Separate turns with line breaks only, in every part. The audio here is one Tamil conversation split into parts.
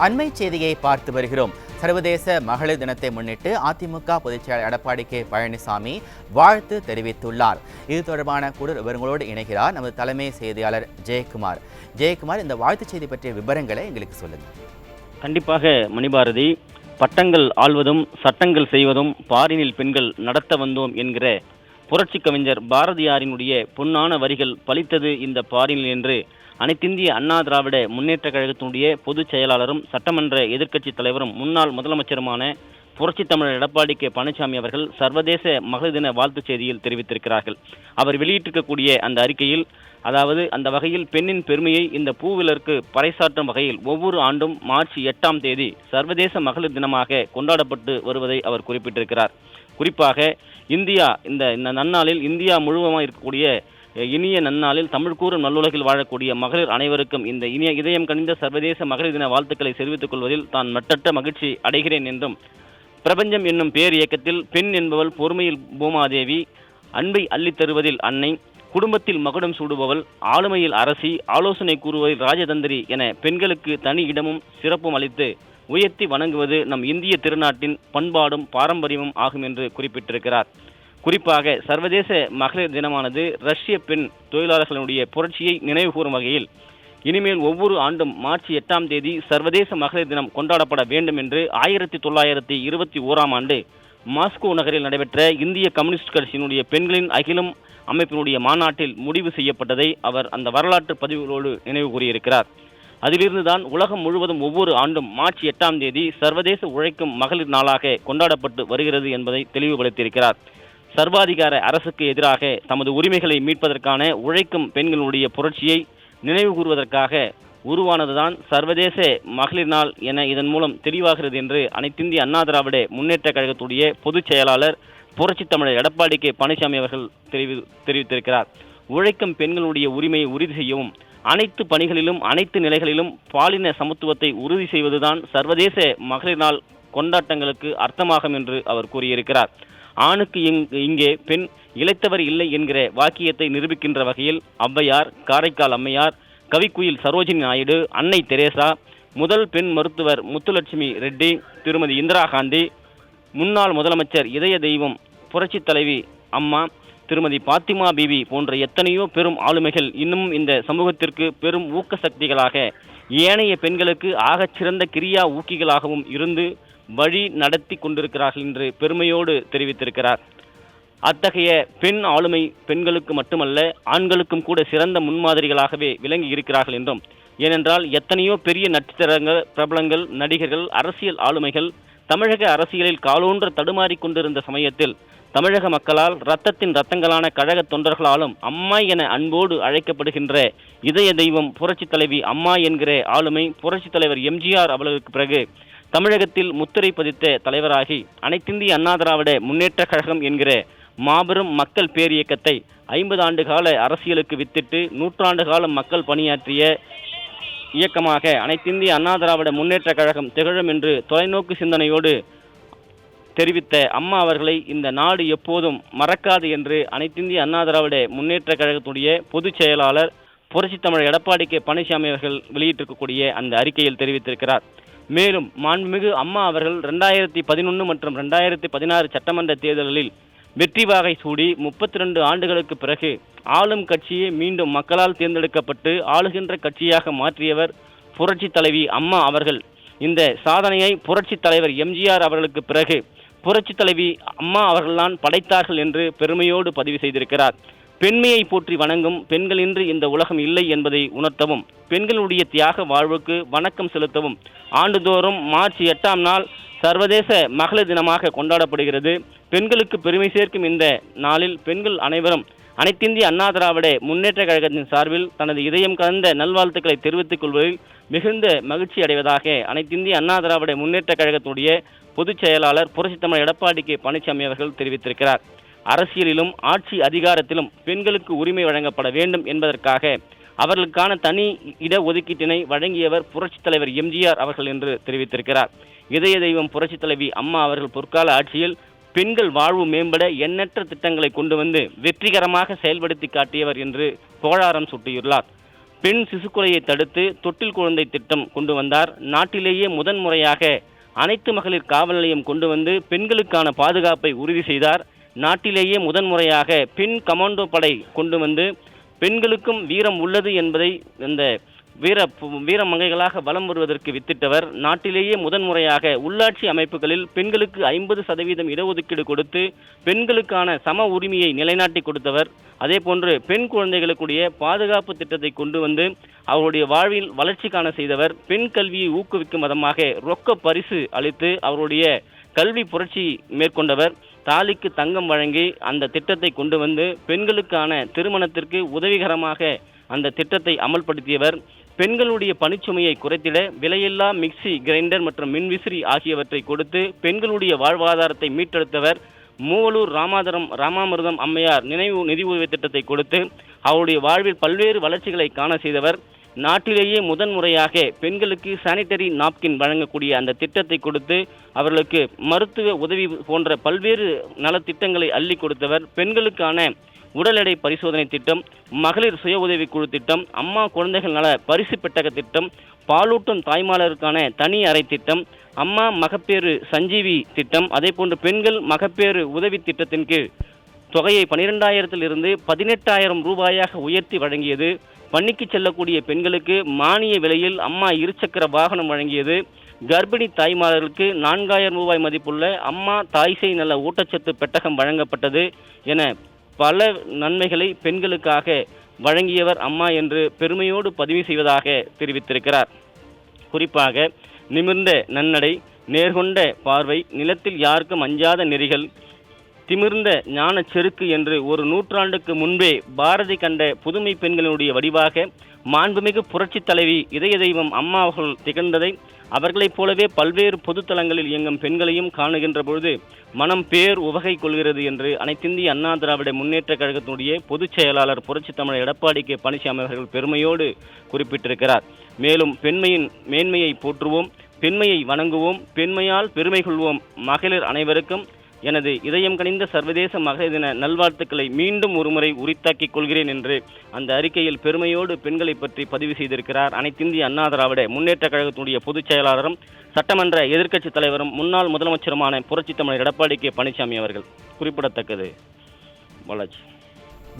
அண்மை செய்தியை பார்த்து வருகிறோம். சர்வதேச மகளிர் தினத்தை முன்னிட்டு அதிமுக பொதுச் செயலாளர் எடப்பாடி கே பழனிசாமி வாழ்த்து தெரிவித்துள்ளார். இது தொடர்பான கூடுதல் விவரங்களோடு இணைகிறார் நமது தலைமை செய்தியாளர் ஜெயக்குமார். ஜெயக்குமார், இந்த வாழ்த்து செய்தி பற்றிய விவரங்களை எங்களுக்கு சொல்லுங்கள்.
கண்டிப்பாக மணிபாரதி, பட்டங்கள் ஆள்வதும் சட்டங்கள் செய்வதும் பாரினில் பெண்கள் நடத்த வந்தோம் என்கிற புரட்சி கவிஞர் பாரதியாரினுடைய பொன்னான வரிகள் பலித்தது இந்த பாரினில் என்று அனைத்திந்திய அண்ணா திராவிட முன்னேற்ற கழகத்தினுடைய பொதுச் செயலாளரும் சட்டமன்ற எதிர்க்கட்சித் தலைவரும் முன்னாள் முதலமைச்சருமான புரட்சி தமிழர் எடப்பாடி கே பழனிசாமி அவர்கள் சர்வதேச மகளிர் தின வாழ்த்துச் செய்தியில் தெரிவித்திருக்கிறார்கள். அவர் வெளியிட்டிருக்கக்கூடிய அந்த அறிக்கையில், அதாவது அந்த வகையில் பெண்ணின் பெருமையை இந்த பூவிலருக்கு பறைசாற்றும் வகையில் ஒவ்வொரு ஆண்டும் மார்ச் 8ஆம் தேதி சர்வதேச மகளிர் தினமாக கொண்டாடப்பட்டு வருவதை அவர் குறிப்பிட்டிருக்கிறார். குறிப்பாக இந்தியா இந்த நன்னாளில் இந்தியா முழுவதுமாக இருக்கக்கூடிய இனிய நன்னாளில் தமிழ் கூறும் நல்லுலகில் வாழக்கூடிய மகளிர் அனைவருக்கும் இந்த இனிய இதயம் கனிந்த சர்வதேச மகளிர் தின வாழ்த்துக்களை தெரிவித்துக் கொள்வதில் தான் மட்டற்ற மகிழ்ச்சி அடைகிறேன் என்றும், பிரபஞ்சம் என்னும் பேர் இயக்கத்தில் பெண் என்பவள் பொறுமையில் பூமாதேவி, அன்பை அள்ளித் தருவதில் அன்னை, குடும்பத்தில் மகுடம் சூடுபவள், ஆளுமையில் அரசி, ஆலோசனை கூறுவதில் ராஜதந்திரி என பெண்களுக்கு தனி இடமும் சிறப்பும் அளித்து உயர்த்தி வணங்குவது நம் இந்திய திருநாட்டின் பண்பாடும் பாரம்பரியமும் ஆகும் என்று குறிப்பிட்டிருக்கிறார். குறிப்பாக சர்வதேச மகளிர் தினமானது ரஷ்ய பெண் தொழிலாளர்களுடைய புரட்சியை நினைவு கூறும் வகையில் இனிமேல் ஒவ்வொரு ஆண்டும் மார்ச் 8ஆம் தேதி சர்வதேச மகளிர் தினம் கொண்டாடப்பட வேண்டும் என்று 1921ஆம் ஆண்டு மாஸ்கோ நகரில் நடைபெற்ற இந்திய கம்யூனிஸ்ட் கட்சியினுடைய பெண்களின் அகிலம் அமைப்பினுடைய மாநாட்டில் முடிவு செய்யப்பட்டதை அவர் அந்த வரலாற்று பதிவுகளோடு நினைவு கூறியிருக்கிறார். அதிலிருந்துதான் உலகம் முழுவதும் ஒவ்வொரு ஆண்டும் மார்ச் 8ஆம் தேதி சர்வதேச உழைக்கும் மகளிர் நாளாக கொண்டாடப்பட்டு வருகிறது என்பதை தெளிவுபடுத்தியிருக்கிறார். சர்வாதிகார அரசுக்கு எதிராக தமது உரிமைகளை மீட்பதற்கான உழைக்கும் பெண்களுடைய புரட்சியை நினைவு கூறுவதற்காக உருவானதுதான் சர்வதேச மகளிர் நாள் என இதன் மூலம் தெளிவாகிறது என்று அனைத்திந்திய அண்ணா திராவிட முன்னேற்ற கழகத்துடைய பொதுச் செயலாளர் புரட்சி தமிழர் எடப்பாடி கே பழனிசாமி அவர்கள் தெரிவித்திருக்கிறார். உழைக்கும் பெண்களுடைய உரிமையை உறுதி செய்யவும் அனைத்து பணிகளிலும் அனைத்து நிலைகளிலும் பாலின சமத்துவத்தை உறுதி செய்வதுதான் சர்வதேச மகளிர் நாள் கொண்டாட்டங்களுக்கு அர்த்தமாகும் என்று அவர் கூறியிருக்கிறார். ஆணுக்கு இங்கே பெண் இளைத்தவர் இல்லை என்கிற வாக்கியத்தை நிரூபிக்கின்ற வகையில் ஔவையார், காரைக்கால் அம்மையார், கவிக்குயில் சரோஜினி நாயுடு, அன்னை தெரேசா, முதல் பெண் மருத்துவர் முத்துலட்சுமி ரெட்டி, திருமதி இந்திரா காந்தி, முன்னாள் முதலமைச்சர் இதய தெய்வம் புரட்சி தலைவி அம்மா திருமதி பாத்திமா பிபி போன்ற எத்தனையோ பெரும் ஆளுமைகள் இன்னமும் இந்த சமூகத்திற்கு பெரும் ஊக்க சக்திகளாக, ஏனைய பெண்களுக்கு ஆகச்சிறந்த கிரியா ஊக்கிகளாகவும் இருந்து வழி நடத்தி கொண்டிருக்கிறார்கள் என்று பெருமையோடு தெரிவித்திருக்கிறார். அத்தகைய பெண் ஆளுமை பெண்களுக்கு மட்டுமல்ல, ஆண்களுக்கும் கூட சிறந்த முன்மாதிரிகளாகவே விளங்கி இருக்கிறார்கள் என்றும், ஏனென்றால் எத்தனையோ பெரிய நட்சத்திரங்கள், பிரபலங்கள், நடிகர்கள், அரசியல் ஆளுமைகள் தமிழக அரசியலில் காலூன்ற தடுமாறி கொண்டிருந்த சமயத்தில் தமிழக மக்களால் இரத்தத்தின் இரத்தங்களான கழக தொண்டர்களாலும் அம்மா என அன்போடு அழைக்கப்படுகின்ற இதய தெய்வம் புரட்சி தலைவி அம்மா என்கிற ஆளுமை புரட்சி தலைவர் எம்ஜிஆர் அவர்களுக்கு பிறகு தமிழகத்தில் முத்திரை பதித்த தலைவராகி அனைத்திந்திய அண்ணா திராவிட முன்னேற்ற கழகம் என்கிற மாபெரும் மக்கள் பேரியக்கத்தை 50 ஆண்டு கால அரசியலுக்கு வித்திட்டு 100 ஆண்டு காலம் மக்கள் பணியாற்றிய இயக்கமாக அனைத்திந்திய அண்ணா திராவிட முன்னேற்ற கழகம் திகழும் என்று தொலைநோக்கு சிந்தனையோடு தெரிவித்த அம்மா அவர்களை இந்த நாடு எப்போதும் மறக்காது என்று அனைத்திந்திய அண்ணா திராவிட முன்னேற்ற கழகத்துடைய பொதுச் செயலாளர் புரட்சி தமிழர் எடப்பாடி கே பழனிசாமி அவர்கள் வெளியிட்டிருக்கக்கூடிய அந்த அறிக்கையில் தெரிவித்திருக்கிறார். மேலும் மாண்புமிகு அம்மா அவர்கள் 2011 மற்றும் 2016 சட்டமன்ற தேர்தல்களில் வெற்றி வாகை சூடி 32 ஆண்டுகளுக்கு பிறகு ஆளும் கட்சியை மீண்டும் மக்களால் தேர்ந்தெடுக்கப்பட்டு ஆளுகின்ற கட்சியாக மாற்றியவர் புரட்சி தலைவி அம்மா அவர்கள். இந்த சாதனையை புரட்சி தலைவர் எம்ஜிஆர் அவர்களுக்கு பிறகு புரட்சி தலைவி அம்மா அவர்கள்தான் படைத்தார்கள் என்று பெருமையோடு பதிவு செய்திருக்கிறார். பெண்மையை போற்றி வணங்கும் பெண்களின்றி இந்த உலகம் இல்லை என்பதை உணர்த்தவும், பெண்களுடைய தியாக வாழ்வுக்கு வணக்கம் செலுத்தவும் ஆண்டுதோறும் மார்ச் 8ஆம் நாள் சர்வதேச மகளிர் தினமாக கொண்டாடப்படுகிறது. பெண்களுக்கு பெருமை சேர்க்கும் இந்த நாளில் பெண்கள் அனைவரும் அனைத்திந்திய அண்ணா திராவிட முன்னேற்ற கழகத்தின் சார்பில் தனது இதயம் கலந்த நல்வாழ்த்துக்களை தெரிவித்துக் கொள்வதில் மிகுந்த மகிழ்ச்சி அடைவதாக அனைத்திந்திய அண்ணா திராவிட முன்னேற்ற கழகத்துடைய பொதுச் செயலாளர் புரட்சி தமிழர் எடப்பாடி கே பழனிசாமி அவர்கள் தெரிவித்திருக்கிறார். அரசியலிலும் ஆட்சி அதிகாரத்திலும் பெண்களுக்கு உரிமை வழங்கப்பட வேண்டும் என்பதற்காக அவர்களுக்கான தனி இட ஒதுக்கீட்டினை வழங்கியவர் புரட்சி தலைவர் எம்ஜிஆர் அவர்கள் என்று தெரிவித்திருக்கிறார். இதய தெய்வம் புரட்சி தலைவி அம்மா அவர்கள் பொற்கால ஆட்சியில் பெண்கள் வாழ்வு மேம்பட எண்ணற்ற திட்டங்களை கொண்டு வந்து வெற்றிகரமாக செயல்படுத்தி காட்டியவர் என்று புகழாரம் சூட்டியுள்ளார். பெண் சிசுக்கொலையை தடுத்து தொட்டில் குழந்தை திட்டம் கொண்டு வந்தார். நாட்டிலேயே முதன்முறையாக அனைத்து மகளிர் காவல் நிலையம் கொண்டு வந்து பெண்களுக்கான பாதுகாப்பை உறுதி செய்தார். நாட்டிலேயே முதன்முறையாக பெண் கமாண்டோ படை கொண்டு வந்து பெண்களுக்கும் வீரம் உள்ளது என்பதை இந்த வீரமங்கைகளாக வலம் வருவதற்கு வித்திட்டவர். நாட்டிலேயே முதன்முறையாக உள்ளாட்சி அமைப்புகளில் பெண்களுக்கு 50% இடஒதுக்கீடு கொடுத்து பெண்களுக்கான சம உரிமையை நிலைநாட்டி கொடுத்தவர். அதே போன்று பெண் குழந்தைகளுக்குடைய பாதுகாப்பு திட்டத்தை கொண்டு வந்து அவருடைய வாழ்வில் வளர்ச்சி காண செய்தவர். பெண் கல்வியை ஊக்குவிக்கும் விதமாக ரொக்க பரிசு அளித்து அவருடைய கல்வி புரட்சி மேற்கொண்டவர். தாலிக்கு தங்கம் வழங்கி அந்த திட்டத்தை கொண்டு வந்து பெண்களுக்கான திருமணத்திற்கு உதவிகரமாக அந்த திட்டத்தை அமல்படுத்தியவர். பெண்களுடைய பணிச்சுமையை குறைத்திட விலையில்லா மிக்சி, கிரைண்டர் மற்றும் மின்விசிறி ஆகியவற்றை கொடுத்து பெண்களுடைய வாழ்வாதாரத்தை மீட்டெடுத்தவர். மூவலூர் ராமாமிர்தம் அம்மையார் நினைவு நிதி உதவி திட்டத்தை கொடுத்து அவருடைய வாழ்வில் பல்வேறு வளர்ச்சிகளை காண செய்தவர். நாட்டிலேயே முதன்முறையாக பெண்களுக்கு சானிட்டரி நாப்கின் வழங்கக்கூடிய அந்த திட்டத்தை கொடுத்து அவர்களுக்கு மருத்துவ உதவி போன்ற பல்வேறு நலத்திட்டங்களை அள்ளி கொடுத்தவர். பெண்களுக்கான உடல் எடை பரிசோதனை திட்டம், மகளிர் சுய உதவி குழு திட்டம், அம்மா குழந்தைகள் நல பரிசு பெட்டக திட்டம், பாலூட்டும் தாய்மார்களுக்கான தனி அறை திட்டம், அம்மா மகப்பேறு சஞ்சீவி திட்டம், அதே போன்று பெண்கள் மகப்பேறு உதவி திட்டத்தின் கீழ் தொகையை 12,000 18,000 ரூபாயாக உயர்த்தி வழங்கியது. பணிக்கு செல்லக்கூடிய பெண்களுக்கு மானிய விலையில் அம்மா இருசக்கர வாகனம் வழங்கியது. கர்ப்பிணி தாய்மார்களுக்கு 4,000 ரூபாய் மதிப்புள்ள அம்மா தாய்சேய் நல ஊட்டச்சத்து பெட்டகம் வழங்கப்பட்டது என பல நன்மைகளை பெண்களுக்காக வழங்கியவர் அம்மா என்று பெருமையோடு பதிவு செய்வதாக தெரிவித்திருக்கிறார். குறிப்பாக நிமிர்ந்த நன்னடை, நேர்கொண்ட பார்வை, நிலத்தில் யாருக்கும் அஞ்சாத நெறிகள், திமிர்ந்த ஞான செருக்கு என்று ஒரு நூற்றாண்டுக்கு முன்பே பாரதி கண்ட புதுமை பெண்களுடைய வடிவாக மாண்புமிகு புரட்சி தலைவி இதய தெய்வம் அம்மா அவர்கள் திகழ்ந்ததை அவர்களைப் போலவே பல்வேறு பொதுத்தலங்களில் இயங்கும் பெண்களையும் காணுகின்ற பொழுது மனம் பேர் உவகை கொள்கிறது என்று அனைத்திந்திய அண்ணா திராவிட முன்னேற்ற கழகத்தினுடைய பொதுச் செயலாளர் புரட்சி தமிழர் எடப்பாடி கே பழனிசாமி அவர்கள் பெருமையோடு குறிப்பிட்டிருக்கிறார். மேலும் பெண்மையின் மேன்மையை போற்றுவோம், பெண்மையை வணங்குவோம், பெண்மையால் பெருமை கொள்வோம். மகளிர் அனைவருக்கும் எனது இதயம் கனிந்த சர்வதேச மகளிர் தின நல்வாழ்த்துக்களை மீண்டும் ஒருமுறை உரித்தாக்கிக் கொள்கிறேன் என்று அந்த அறிக்கையில் பெருமையோடு பெண்களை பற்றி பதிவு செய்திருக்கிறார் அனைத்திந்திய அண்ணா திராவிட முன்னேற்ற கழகத்தினுடைய பொதுச் செயலாளரும் சட்டமன்ற எதிர்க்கட்சித் தலைவரும் முன்னாள் முதலமைச்சருமான புரட்சி தமிழர் எடப்பாடி கே பழனிசாமி அவர்கள். குறிப்பிடத்தக்கது. பாலாஜி.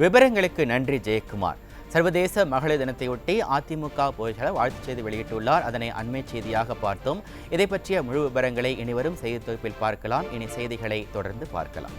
விவரங்களுக்கு நன்றி ஜெயக்குமார். சர்வதேச மகளிர் தினத்தையொட்டி அதிமுக பொதுச்செயலாளர் வாழ்த்துச் செய்தி வெளியிட்டுள்ளார். அதனை அண்மை செய்தியாக பார்த்தோம். இதை பற்றிய முழு விவரங்களை இனிவரும் செய்தி தொகுப்பில் பார்க்கலாம். இனி செய்திகளை தொடர்ந்து பார்க்கலாம்.